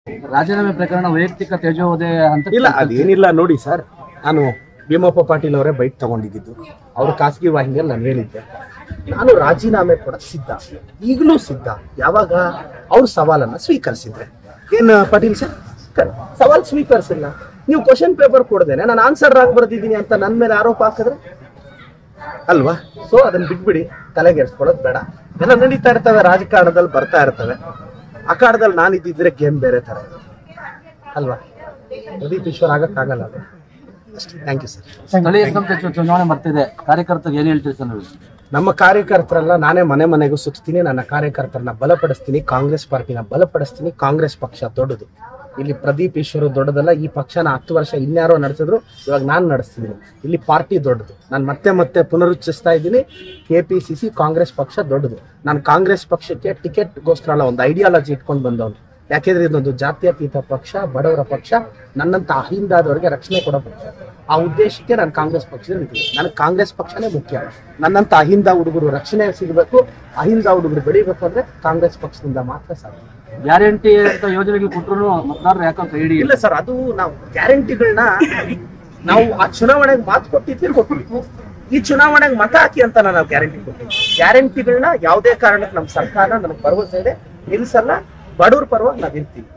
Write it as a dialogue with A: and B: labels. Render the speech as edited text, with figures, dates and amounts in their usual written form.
A: ರಾಜೀನಾಮೆ ಪ್ರಕರಣ ವೈಯಕ್ತಿಕ ತೇಜೋವಧೆ ಅಂತ
B: ಇಲ್ಲ, ಅದೇನಿಲ್ಲ ನೋಡಿ ಸರ್. ನಾನು ಭೀಮಪ್ಪ ಪಾಟೀಲ್ ಅವರೇ ಬೈಟ್ ತಗೊಂಡಿದ್ದು, ಅವ್ರ ಖಾಸಗಿ ವಾಹಿನಿಯಲ್ಲಿ ನಾನು ಹೇಳಿದ್ದೆ, ನಾನು ರಾಜೀನಾಮೆ ಕೊಡಕ್ಕೆ ಸಿದ್ಧ, ಈಗಲೂ ಸಿದ್ಧ. ಯಾವಾಗ ಅವ್ರ ಸವಾಲನ್ನ ಸ್ವೀಕರಿಸಿದ್ರೆ. ಏನ್ ಪಾಟೀಲ್ ಸರ್ ಸವಾಲ್ ಸ್ವೀಕರಿಸಿಲ್ಲ, ನೀವು ಕ್ವಶನ್ ಪೇಪರ್ ಕೊಡದೇನೆ ನಾನು ಆನ್ಸರ್ ಆಗಿ ಬರ್ದಿದ್ದೀನಿ ಅಂತ ನನ್ನ ಮೇಲೆ ಆರೋಪ ಹಾಕಿದ್ರೆ ಅಲ್ವಾ? ಸೊ ಅದನ್ನ ಬಿಟ್ಬಿಡಿ, ತಲೆಗೆಡ್ಸ್ಕೊಳ್ಳೋದು ಬೇಡ. ಎಲ್ಲ ನಡೀತಾ ಇರ್ತವೆ, ರಾಜಕಾರಣದಲ್ಲಿ ಬರ್ತಾ ಇರ್ತವೆ. ಅಖಾಡದಲ್ಲಿ ನಾನು ಇದ್ದಿದ್ರೆ ಗೇಮ್ ಬೇರೆ ತರ ಅಲ್ವಾ? ಪ್ರದೀಪ್ ಈಶ್ವರ್ ಆಗಕ್ಕಾಗಲ್ಲ ಅದು ಅಷ್ಟೇ. Thank you sir.
A: ಸ್ಥಳೀಯ ಸಂಸ್ಥೆ ಚುನಾವಣೆ ಬರ್ತಿದೆ, ಕಾರ್ಯಕರ್ತರಿಗೆ ಏನು ಹೇಳ್ತೀರಿ ಸರ್ ನೀವು?
B: ನಮ್ಮ ಕಾರ್ಯಕರ್ತರೆಲ್ಲ ನಾನೇ ಮನೆ ಮನೆಗೂ ಸುತ್ತೀನಿ, ನನ್ನ ಕಾರ್ಯಕರ್ತರನ್ನ ಬಲಪಡಿಸ್ತೀನಿ, ಕಾಂಗ್ರೆಸ್ ಪಾರ್ಟಿನ ಬಲಪಡಿಸ್ತೀನಿ. ಕಾಂಗ್ರೆಸ್ ಪಕ್ಷ ದೊಡ್ಡದು, ಇಲ್ಲಿ ಪ್ರದೀಪ್ ಈಶ್ವರ್ ದೊಡ್ಡದಲ್ಲ. ಈ ಪಕ್ಷನ 10 ವರ್ಷ ಇನ್ಯಾರೋ ನಡೆಸಿದ್ರು, ಇವಾಗ ನಾನು ನಡೆಸ್ತಿದ್ದೀನಿ. ಇಲ್ಲಿ ಪಾರ್ಟಿ ದೊಡ್ಡದು. ನಾನು ಮತ್ತೆ ಪುನರುಚ್ಚರಿಸ್ತಾ ಇದ್ದೀನಿ, KPCC ಕಾಂಗ್ರೆಸ್ ಪಕ್ಷ ದೊಡ್ಡದು. ನಾನು ಕಾಂಗ್ರೆಸ್ ಪಕ್ಷಕ್ಕೆ ಟಿಕೆಟ್ಗೋಸ್ಕರ ಅಲ್ಲ, ಒಂದು ಐಡಿಯಾಲಜಿ ಇಟ್ಕೊಂಡು ಬಂದವನು. ಯಾಕೆಂದ್ರೆ ಇದೊಂದು ಜಾತ್ಯತೀತ ಪಕ್ಷ, ಬಡವರ ಪಕ್ಷ, ನನ್ನಂತ ಅಹಿಂದಾದವರಿಗೆ ರಕ್ಷಣೆ ಕೊಡೋ ಪಕ್ಷ. ಆ ಉದ್ದೇಶಕ್ಕೆ ನಾನು ಕಾಂಗ್ರೆಸ್ ಪಕ್ಷದಲ್ಲಿ ನಿಂತಿದ್ದೀನಿ. ನನಗೆ ಕಾಂಗ್ರೆಸ್ ಪಕ್ಷನೇ ಮುಖ್ಯ. ನನ್ನಂತ ಅಹಿಂದ ಹುಡುಗರು ರಕ್ಷಣೆ ಸಿಗಬೇಕು, ಅಹಿಂದ ಹುಡುಗರು ಬೆಳಿಬೇಕು ಅಂದ್ರೆ ಕಾಂಗ್ರೆಸ್ ಪಕ್ಷದಿಂದ ಮಾತ್ರ ಸಾಧ್ಯ.
A: ಗ್ಯಾರಂಟಿ ಅಂತ ಯೋಜನೆಗಳು ಕೊಟ್ಟರು ಮತದಾರರು ಯಾಕೆ ಕೈ ಹಿಡಿಯಿಲ್ಲ?
B: ಇಲ್ಲ ಸರ್, ಅದು ನಾವು ಗ್ಯಾರಂಟಿಗಳನ್ನ ನಾವು ಆ ಚುನಾವಣೆಗೆ ಮಾತು ಕೊಟ್ಟಿದ್ವಿ. ಈ ಚುನಾವಣೆಗೆ ಮತ ಹಾಕಿ ಅಂತ ನಾವು ಗ್ಯಾರಂಟಿ ಕೊಟ್ಟಿದ್ವಿ. ಗ್ಯಾರಂಟಿಗಳನ್ನ ಯಾವುದೇ ಕಾರಣಕ್ಕೆ ನಮ್ಮ ಸರ್ಕಾರ ನನಗೆ ಭರವಸೆ ಇದೆ, ನಿಲ್ಸಲ್ಲ. ಬಡವ್ರ ಪರವಾಗಿ ನಾವಿರ್ತೀವಿ.